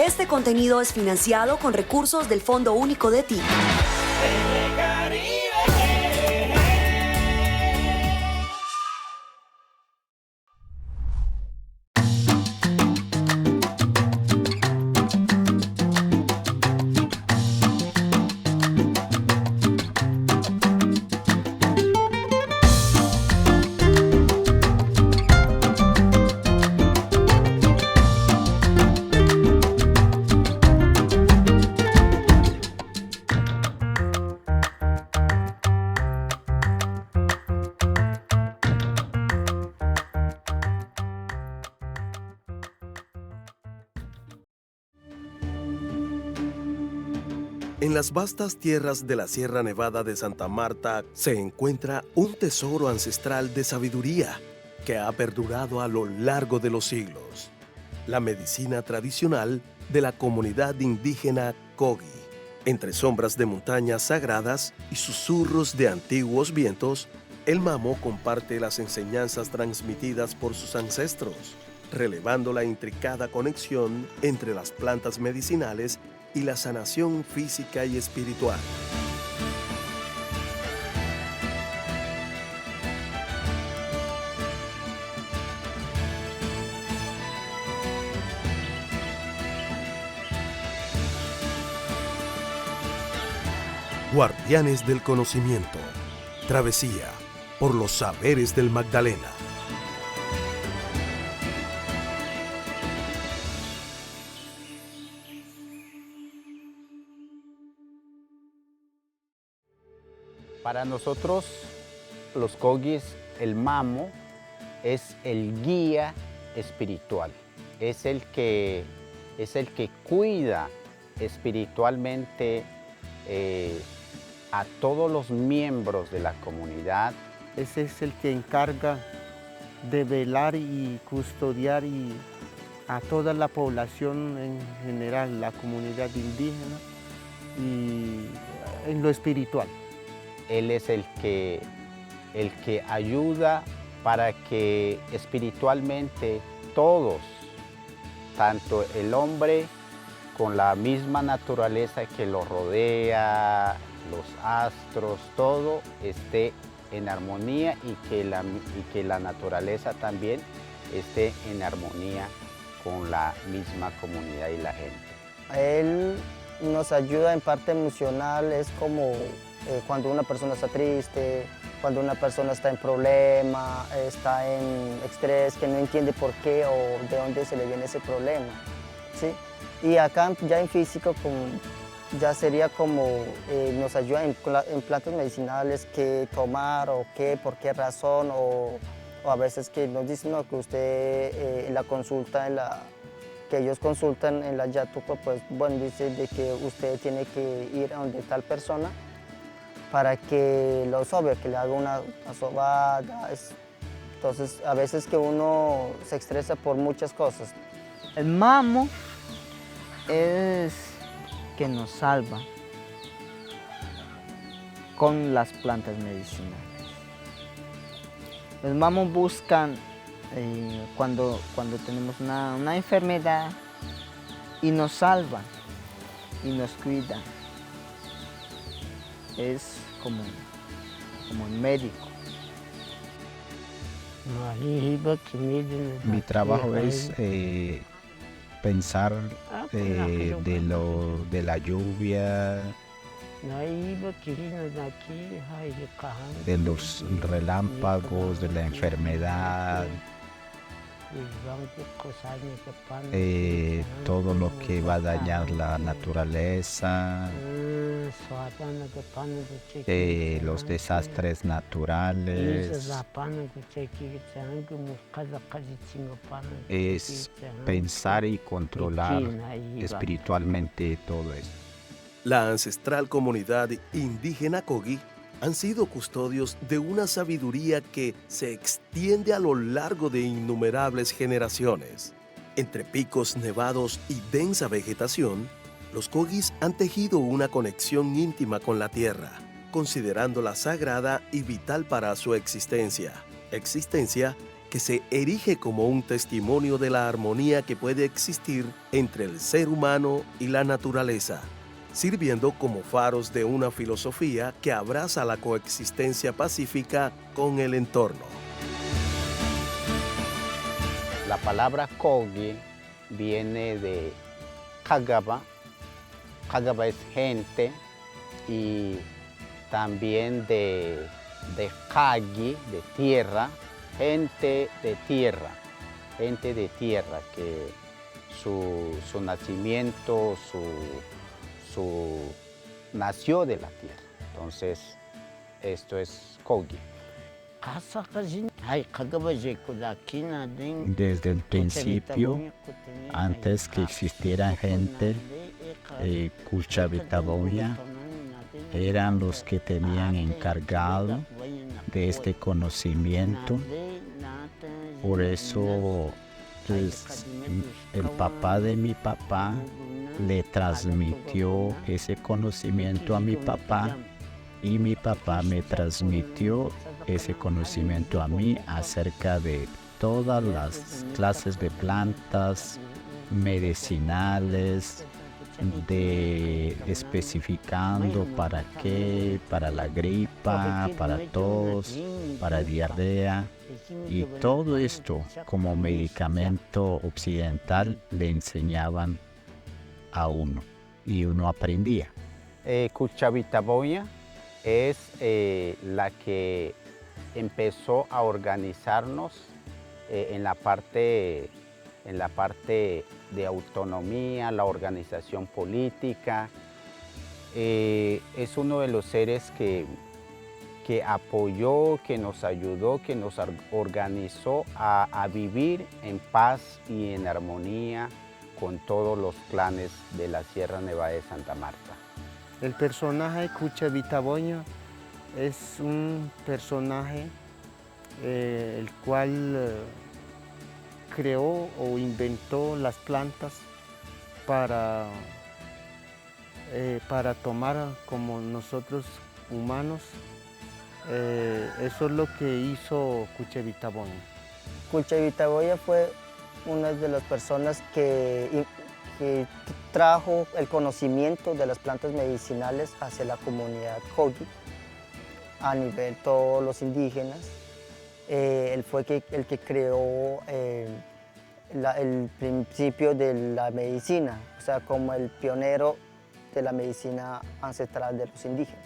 Este contenido es financiado con recursos del Fondo Único de TI. En las vastas tierras de la Sierra Nevada de Santa Marta se encuentra un tesoro ancestral de sabiduría que ha perdurado a lo largo de los siglos. La medicina tradicional de la comunidad indígena Kogi. Entre sombras de montañas sagradas y susurros de antiguos vientos, el mamo comparte las enseñanzas transmitidas por sus ancestros, relevando la intricada conexión entre las plantas medicinales y la sanación física y espiritual. Guardianes del Conocimiento. Travesía por los saberes del Magdalena. Para nosotros, los Kogis, el mamo es el guía espiritual, es el que cuida espiritualmente a todos los miembros de la comunidad. Ese es el que encarga de velar y custodiar a toda la población en general, la comunidad indígena y en lo espiritual. Él es el que ayuda para que espiritualmente todos, tanto el hombre con la misma naturaleza que lo rodea, los astros, todo esté en armonía y que la naturaleza también esté en armonía con la misma comunidad y la gente. Él nos ayuda en parte emocional, es como cuando una persona está triste, cuando una persona está en problema, está en estrés, que no entiende por qué o de dónde se le viene ese problema, ¿sí? Y acá ya en físico ya sería como nos ayuda en plantas medicinales, qué tomar o qué, por qué razón, o a veces que nos dicen no, que usted en la consulta, que ellos consultan en la Yatupa, pues bueno, dice de que usted tiene que ir a donde tal persona para que lo sobe, que le haga una sobada. Entonces, a veces que uno se estresa por muchas cosas. El mamo es que nos salva con las plantas medicinales. Los mamos buscan cuando tenemos una enfermedad y nos salvan y nos cuidan. Es como un médico. Mi trabajo es pensar de la lluvia, de los relámpagos, de la enfermedad, todo lo que va a dañar la naturaleza, los desastres naturales. Es pensar y controlar espiritualmente todo eso. La ancestral comunidad indígena Kogi han sido custodios de una sabiduría que se extiende a lo largo de innumerables generaciones. Entre picos nevados y densa vegetación, los Kogis han tejido una conexión íntima con la tierra, considerándola sagrada y vital para su existencia que se erige como un testimonio de la armonía que puede existir entre el ser humano y la naturaleza, sirviendo como faros de una filosofía que abraza la coexistencia pacífica con el entorno. La palabra Kogi viene de Kagaba. Kagaba es gente, y también de Kagi, de tierra, gente de tierra, que su nacimiento, nació de la tierra. Entonces, esto es Kogi. Desde el principio, antes que existiera gente, Kuchabitaboya eran los que tenían encargado de este conocimiento. Por eso, pues, el papá de mi papá le transmitió ese conocimiento a mi papá, y mi papá me transmitió ese conocimiento a mí acerca de todas las clases de plantas medicinales, especificando para qué, para la gripa, para tos, para diarrea, y todo esto como medicamento occidental le enseñaban a uno y uno aprendía. Kuchabitaboya es la que empezó a organizarnos en la parte de autonomía, la organización política. Es uno de los seres que apoyó, que nos ayudó, que nos organizó a vivir en paz y en armonía con todos los clanes de la Sierra Nevada de Santa Marta. El personaje Kuchabitaboya es un personaje el cual creó o inventó las plantas para tomar como nosotros humanos. Eso es lo que hizo Kuchabitaboya. Kuchabitaboya fue una de las personas que trajo el conocimiento de las plantas medicinales hacia la comunidad Kogi, a nivel de todos los indígenas. Él fue el que creó el principio de la medicina, o sea, como el pionero de la medicina ancestral de los indígenas.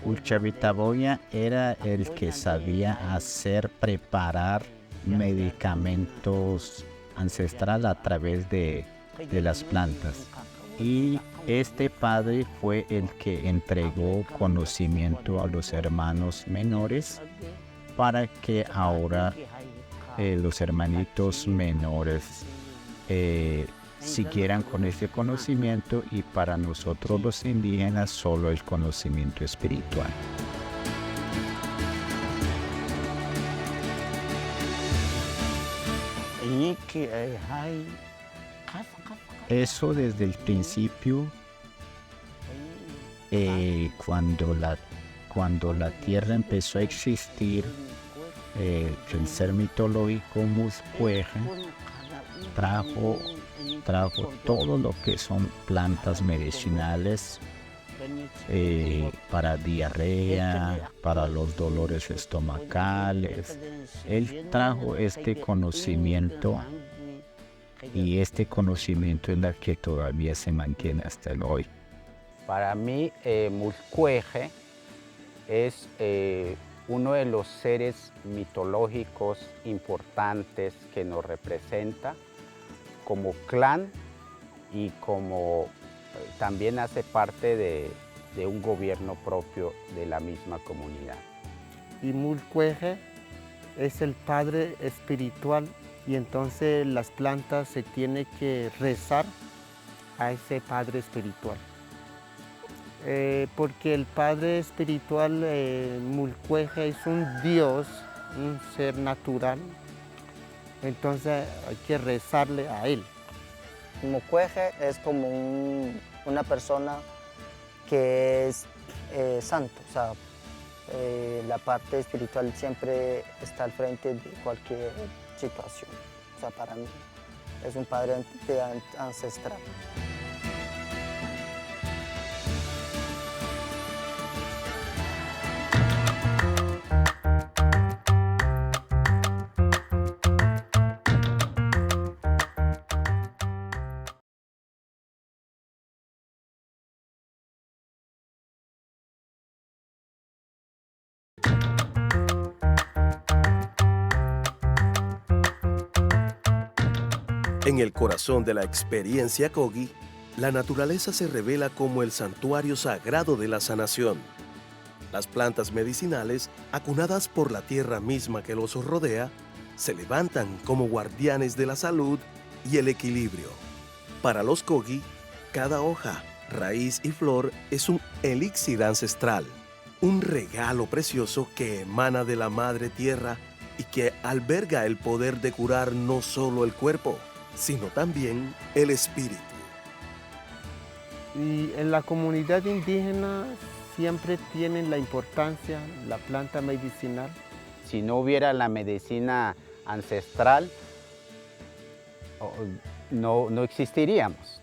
Kuchabitaboya era el que sabía preparar medicamentos ancestrales a través de las plantas. Y este padre fue el que entregó conocimiento a los hermanos menores para que ahora los hermanitos menores siguieran con este conocimiento, y para nosotros los indígenas solo el conocimiento espiritual. Eso desde el principio, cuando la tierra empezó a existir, el ser mitológico Musqueje trajo todo lo que son plantas medicinales para diarrea, para los dolores estomacales. Él trajo este conocimiento, y este conocimiento es el que todavía se mantiene hasta el hoy. Para mí, Musqueje es uno de los seres mitológicos importantes que nos representa como clan, y como también hace parte de un gobierno propio de la misma comunidad. Y Musqueje es el padre espiritual, y entonces las plantas se tienen que rezar a ese padre espiritual. Porque el padre espiritual, Musqueje, es un dios, un ser natural, entonces hay que rezarle a él. Musqueje es como una persona que es santo, o sea, La parte espiritual siempre está al frente de cualquier situación. O sea, para mí es un padre ancestral. En el corazón de la experiencia Kogi, la naturaleza se revela como el santuario sagrado de la sanación. Las plantas medicinales, acunadas por la tierra misma que los rodea, se levantan como guardianes de la salud y el equilibrio. Para los Kogi, cada hoja, raíz y flor es un elixir ancestral, un regalo precioso que emana de la madre tierra y que alberga el poder de curar no solo el cuerpo, sino también el espíritu. Y en la comunidad indígena siempre tienen la importancia la planta medicinal. Si no hubiera la medicina ancestral, no existiríamos.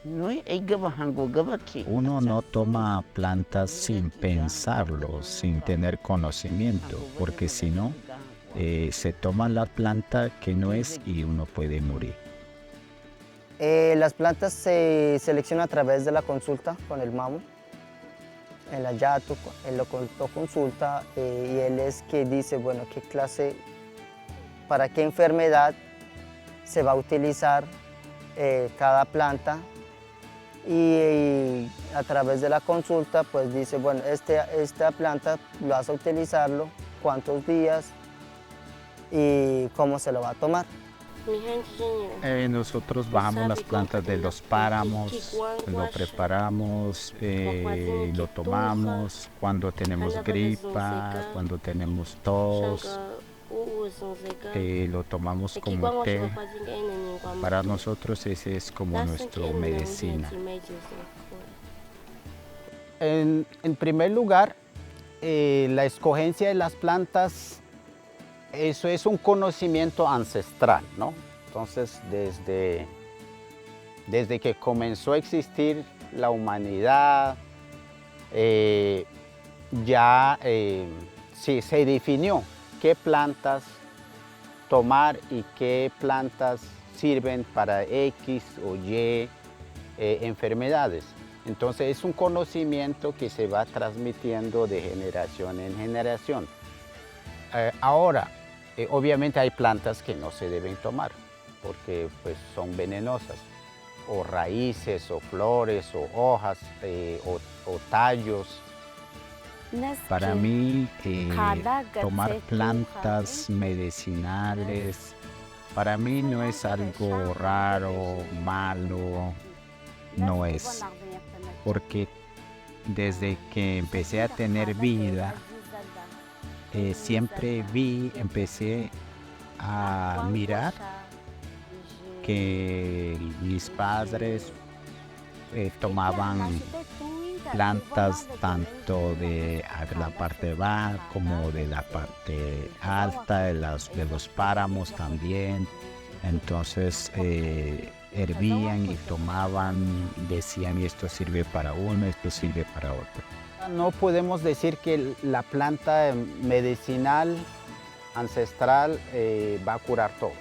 Uno no toma plantas sin pensarlo, sin tener conocimiento, porque si no, se toma la planta que no es y uno puede morir. Las plantas se seleccionan a través de la consulta con el mamo. El ayato, él lo consulta y él es que dice, bueno, qué clase, para qué enfermedad se va a utilizar cada planta. Y a través de la consulta, pues dice, bueno, esta planta vas a utilizarlo, cuántos días y cómo se lo va a tomar. Nosotros bajamos las plantas de los páramos, lo preparamos, lo tomamos cuando tenemos gripa, cuando tenemos tos, lo tomamos como té. Para nosotros ese es como nuestra medicina. En primer lugar, la escogencia de las plantas, eso es un conocimiento ancestral, ¿no? Entonces, desde que comenzó a existir la humanidad, sí, se definió qué plantas tomar y qué plantas sirven para X o Y enfermedades. Entonces, es un conocimiento que se va transmitiendo de generación en generación. Ahora, obviamente hay plantas que no se deben tomar porque pues, son venenosas, o raíces, o flores, o hojas, o tallos. Para mí, tomar plantas medicinales, para mí no es algo raro, malo, no es. Porque desde que empecé a tener vida, siempre empecé a mirar que mis padres tomaban plantas tanto de la parte baja como de la parte alta, de los páramos también. Entonces hervían y tomaban, decían esto sirve para uno, esto sirve para otro. No podemos decir que la planta medicinal ancestral va a curar todo,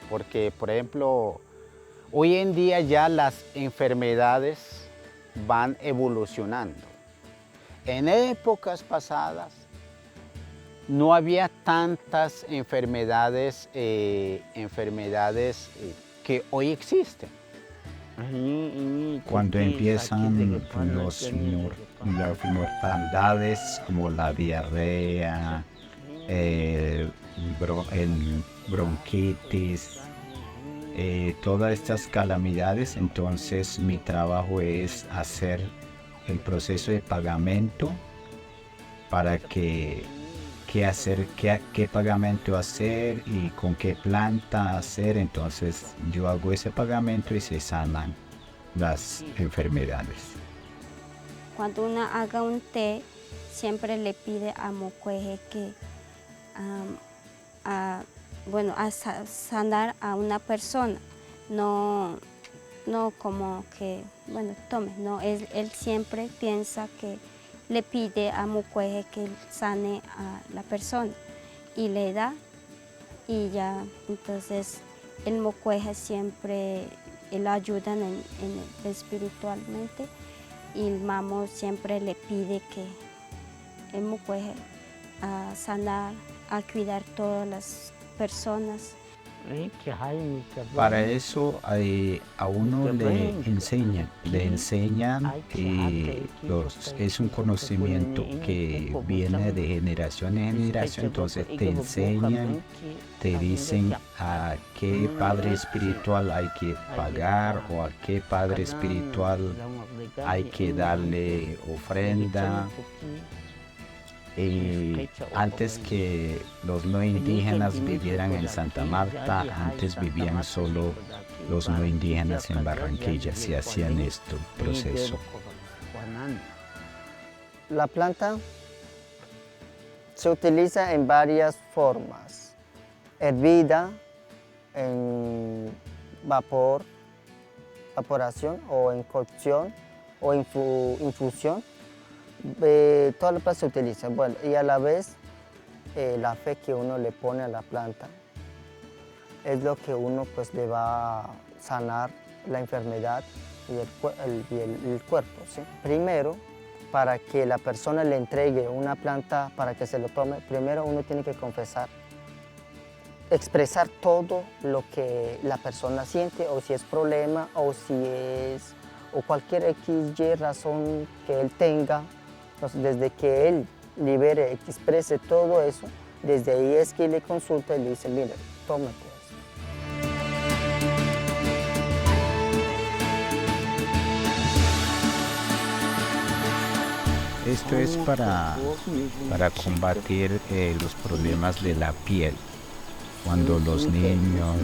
porque por ejemplo, hoy en día ya las enfermedades van evolucionando. En épocas pasadas no había tantas enfermedades, que hoy existen. Cuando empiezan las mortandades como la diarrea, el bronquitis, todas estas calamidades, entonces mi trabajo es hacer el proceso de pagamento para qué pagamento hacer y con qué planta hacer. Entonces yo hago ese pagamento y se sanan las enfermedades. Cuando uno haga un té, siempre le pide a Mocueje que sanar a una persona, no como que, bueno, tome, no, él siempre piensa que le pide a Mocueje que sane a la persona y le da y ya, entonces el Mocueje siempre lo ayudan espiritualmente y el Mamo siempre le pide que el Mocueje a sanar, a cuidar todas las personas. Para eso a uno le enseñan y es un conocimiento que viene de generación en generación, entonces te enseñan, te dicen a qué padre espiritual hay que pagar o a qué padre espiritual hay que darle ofrenda. Antes que los no indígenas vivieran en Santa Marta, antes vivían solo los no indígenas en Barranquilla, si hacían este proceso. La planta se utiliza en varias formas: hervida, en vapor, evaporación o en cocción o infusión. Toda la planta se utiliza, bueno, y a la vez la fe que uno le pone a la planta es lo que uno pues le va a sanar la enfermedad y el cuerpo, ¿sí? Primero, para que la persona le entregue una planta para que se lo tome, primero uno tiene que confesar, expresar todo lo que la persona siente, o si es problema, o si es, o cualquier XY razón que él tenga. Entonces, desde que él libere, exprese todo eso, desde ahí es que le consulta y le dice, mire, tómate eso. Esto es para combatir los problemas de la piel. Cuando los niños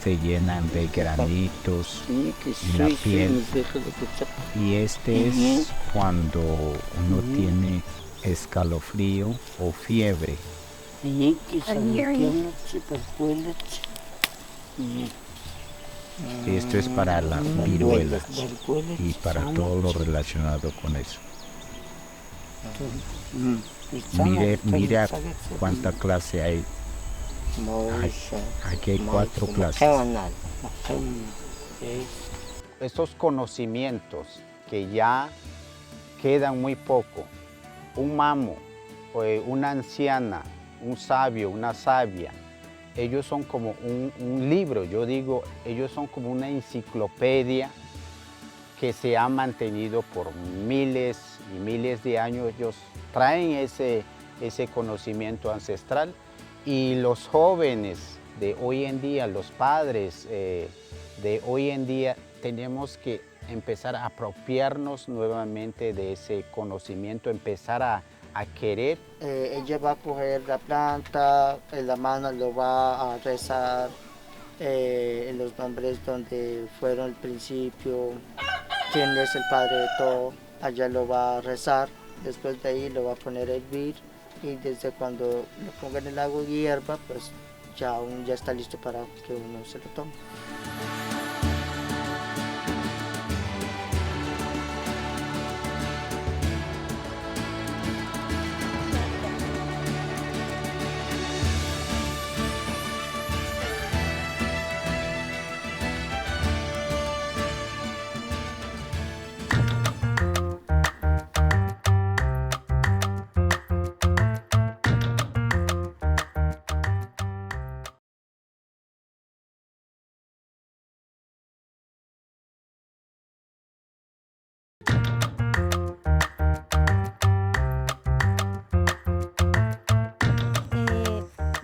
se llenan de granitos en la piel, y este es cuando uno tiene escalofrío o fiebre. Esto es para la viruela y para todo lo relacionado con eso. Mira cuánta clase hay. Aquí hay 4 clases. Estos conocimientos que ya quedan muy poco, un mamo, una anciana, un sabio, una sabia, ellos son como un libro, yo digo, ellos son como una enciclopedia que se ha mantenido por miles y miles de años. Ellos traen ese conocimiento ancestral. Y los jóvenes de hoy en día, los padres de hoy en día, tenemos que empezar a apropiarnos nuevamente de ese conocimiento, empezar a querer. Ella va a coger la planta, en la mano lo va a rezar en los nombres donde fueron al principio, quién es el padre de todo, allá lo va a rezar, después de ahí lo va a poner a hervir. Y desde cuando lo pongan en el agua y hierba, pues ya está listo para que uno se lo tome.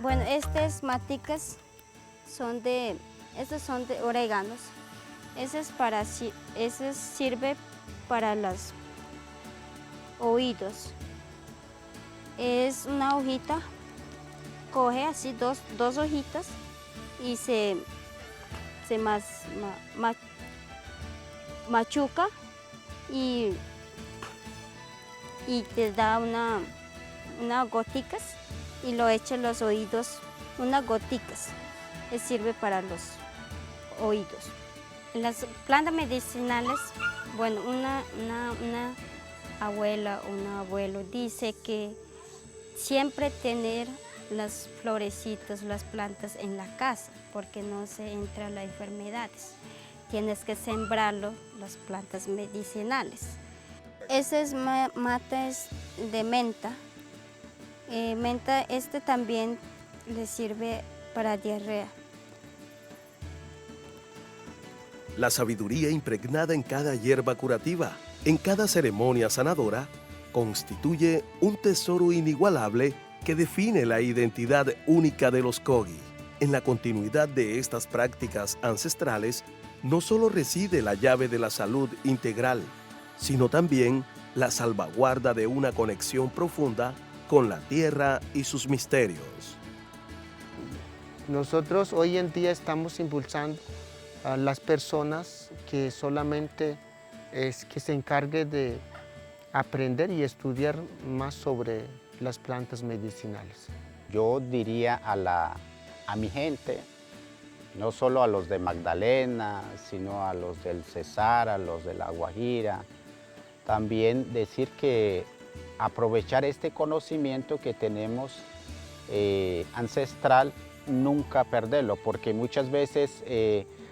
Bueno, estas maticas estos son de oréganos. Ese sirve para los oídos. Es una hojita, coge así dos hojitas y se machuca y y te da unas goticas y lo echa en los oídos, unas goticas, que sirve para los oídos. Las plantas medicinales, bueno, una abuela o un abuelo dice que siempre tener las florecitas, las plantas en la casa, porque no se entran las enfermedades. Tienes que sembrarlo, las plantas medicinales. Ese es mata de menta. Menta también le sirve para diarrea. La sabiduría impregnada en cada hierba curativa, en cada ceremonia sanadora, constituye un tesoro inigualable que define la identidad única de los Kogi. En la continuidad de estas prácticas ancestrales, no solo reside la llave de la salud integral, sino también la salvaguarda de una conexión profunda con la tierra y sus misterios. Nosotros hoy en día estamos impulsando a las personas que solamente que se encargue de aprender y estudiar más sobre las plantas medicinales. Yo diría a mi gente, no solo a los de Magdalena, sino a los del Cesar, a los de La Guajira, también decir que aprovechar este conocimiento que tenemos ancestral, nunca perderlo, porque muchas veces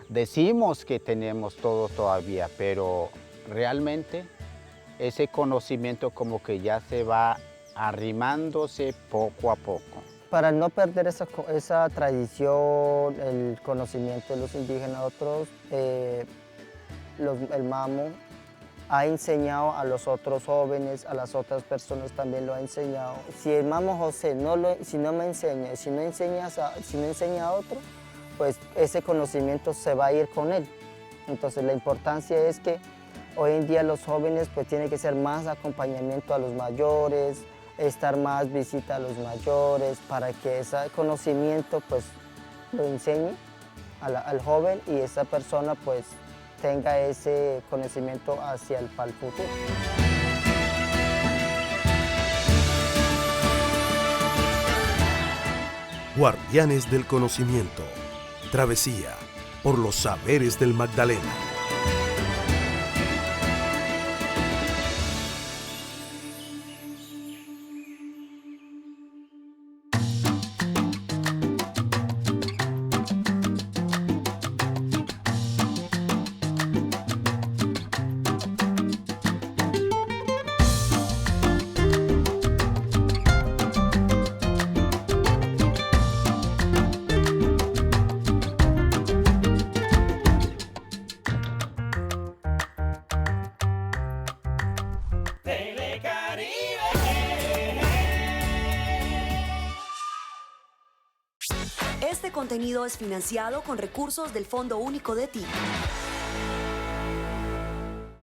decimos que tenemos todo todavía, pero realmente ese conocimiento como que ya se va arrimándose poco a poco. Para no perder esa tradición, el conocimiento de los indígenas, el mamo ha enseñado a los otros jóvenes, a las otras personas también lo ha enseñado. Si el mamo José si no enseña a otro, pues ese conocimiento se va a ir con él. Entonces la importancia es que hoy en día los jóvenes pues tienen que ser más acompañamiento a los mayores, estar más visita a los mayores para que ese conocimiento pues lo enseñe al joven y esa persona pues tenga ese conocimiento hacia el futuro. Guardianes del conocimiento. Travesía por los saberes del Magdalena. Este contenido es financiado con recursos del Fondo Único de TI.